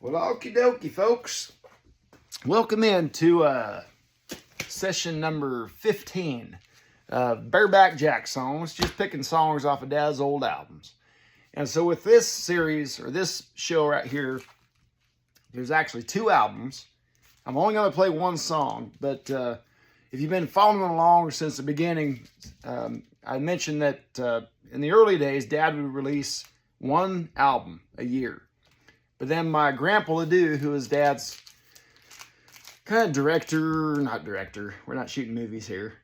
Well, okie dokie, folks. Welcome in to session number 15 of Bareback Jack songs, just picking songs off of Dad's old albums. And so with this series, or this show right here, there's actually two albums. I'm only going to play one song, but if you've been following along since the beginning, I mentioned that in the early days, Dad would release one album a year. But then my Grandpa Ledoux, who is Dad's kind of director, we're not shooting movies here,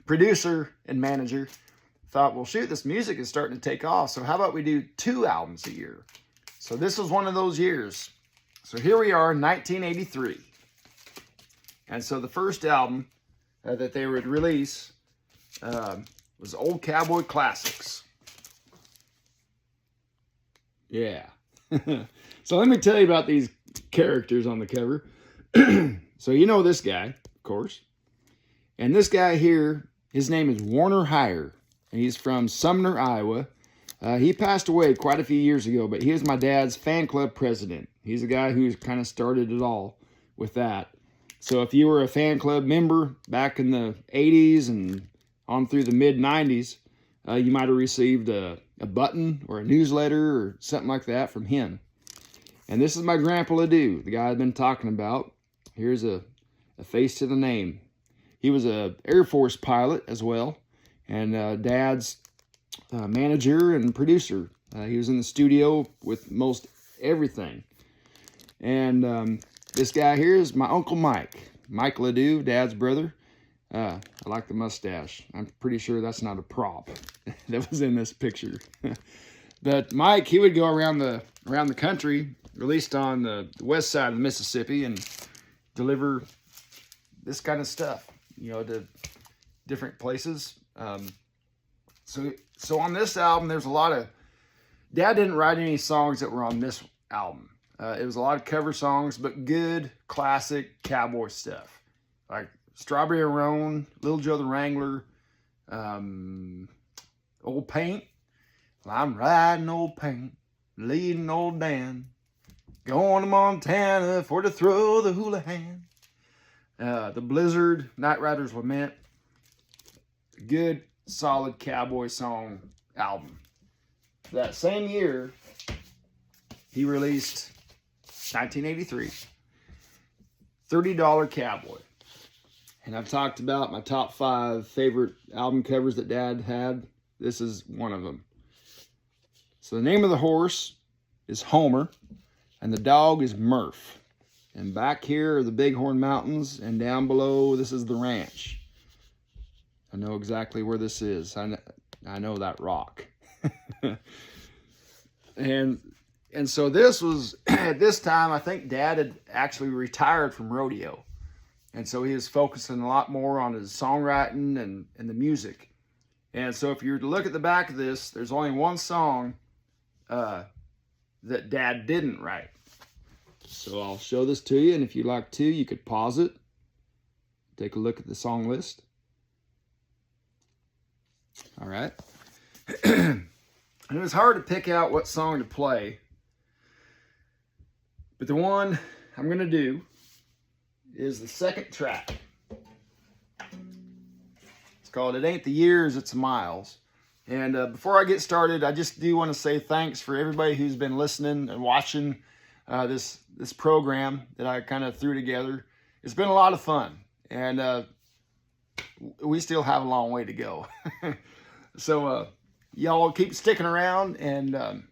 producer and manager, thought, well, shoot, this music is starting to take off, so how about we do two albums a year? So this was one of those years. So here we are, 1983. And so the first album that they would release was Old Cowboy Classics. Yeah. So let me tell you about these characters on the cover. So you know this guy, of course. And this guy here, his name is Warner Heyer. And he's from Sumner, Iowa. He passed away quite a few years ago, but he was my dad's fan club president. He's a guy who's kind of started it all with that. So if you were a fan club member back in the 80s and on through the mid-90s, you might have received a button or a newsletter or something like that from him. And this is my Grandpa Ledoux, the guy I've been talking about. Here's a face to the name. He was a Air Force pilot as well, and Dad's manager and producer. He was in the studio with most everything. And this guy here is my Uncle Mike Ledoux, Dad's brother. I like the mustache. I'm pretty sure that's not a prop that was in this picture. But Mike, he would go around the country, released on the west side of the Mississippi, and deliver this kind of stuff, you know, to different places. So on this album, there's a lot of... Dad didn't write any songs that were on this album. It was a lot of cover songs, but good, classic cowboy stuff. Like Strawberry Roan, Little Joe the Wrangler, Old Paint. Well, I'm riding Old Paint, leading Old Dan, going to Montana for to throw the hula hand. The Blizzard, Night Rider's Lament. Good, solid cowboy song album. That same year, he released 1983, $30 Cowboy. And I've talked about my top 5 favorite album covers that Dad had. This is one of them. So the name of the horse is Homer, and the dog is Murph. And back here are the Bighorn Mountains, and down below, this is the ranch. I know exactly where this is. I know that rock. And so this was, at this time, I think Dad had actually retired from rodeo. And so he was focusing a lot more on his songwriting and the music. And so if you were to look at the back of this, there's only one song that Dad didn't write. So I'll show this to you, and if you'd like to, you could pause it. Take a look at the song list. All right. And it was hard to pick out what song to play. But the one I'm going to do is the second track. It's called It Ain't the Years, It's the Miles. And before I get started, I just do want to say thanks for everybody who's been listening and watching this program that I kind of threw together. It's been a lot of fun, and we still have a long way to go. So y'all keep sticking around, and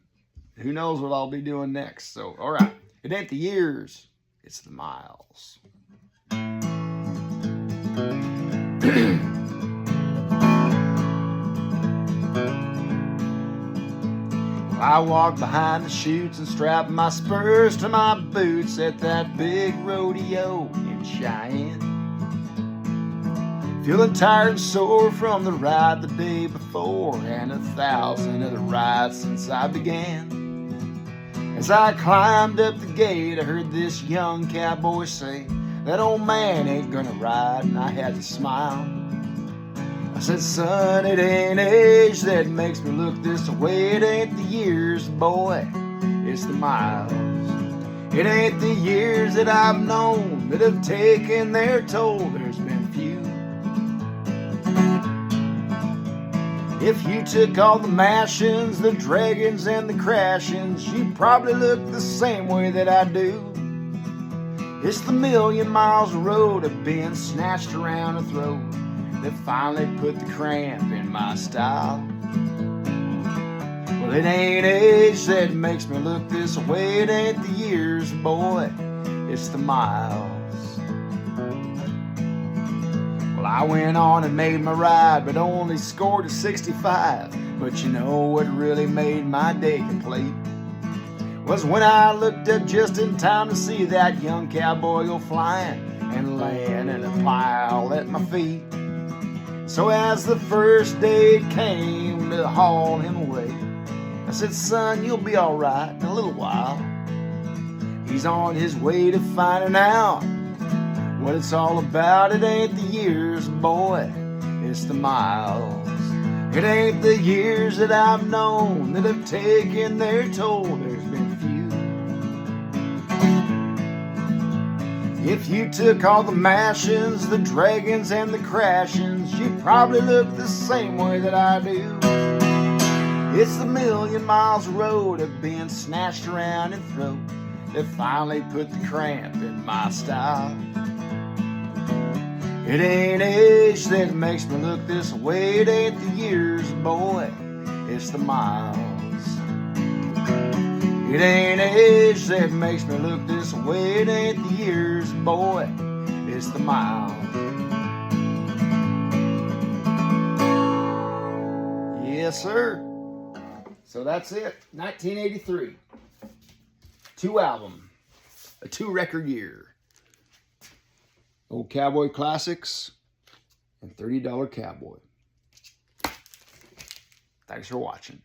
who knows what I'll be doing next. So, all right. It ain't the years, it's the miles. I walked behind the chutes and strapped my spurs to my boots at that big rodeo in Cheyenne. Feeling tired and sore from the ride the day before, and 1,000 other rides since I began. As I climbed up the gate, I heard this young cowboy say, "That old man ain't gonna ride," and I had to smile. I said, "Son, it ain't age that makes me look this way. It ain't the years, boy, it's the miles. It ain't the years that I've known that have taken their toll. There's been few. If you took all the mashings, the draggings, and the crashings, you'd probably look the same way that I do. It's the million miles of road of being snatched around a throat that finally put the cramp in my style. Well, it ain't age that makes me look this way. It ain't the years, boy, it's the miles. Well, I went on and made my ride, but only scored a 65. But you know what really made my day complete was when I looked up just in time to see that young cowboy go flying and land in a pile at my feet. So as the first day came to haul him away, I said, son, you'll be all right in a little while. He's on his way to finding out what it's all about. It ain't the years, boy, it's the miles. It ain't the years that I've known that have taken their toll. There's been few. If you took all the mashings, the draggings, and the crashings, you'd probably look the same way that I do. It's the million miles of road of being snatched around and throat that finally put the cramp in my style. It ain't age that makes me look this way. It ain't the years, boy, it's the miles. It ain't age that makes me look this way. It ain't the years, boy, it's the miles. Yes, sir. So that's it. 1983. 2 album. A 2 record year. Old Cowboy Classics and $30 Cowboy. Thanks for watching.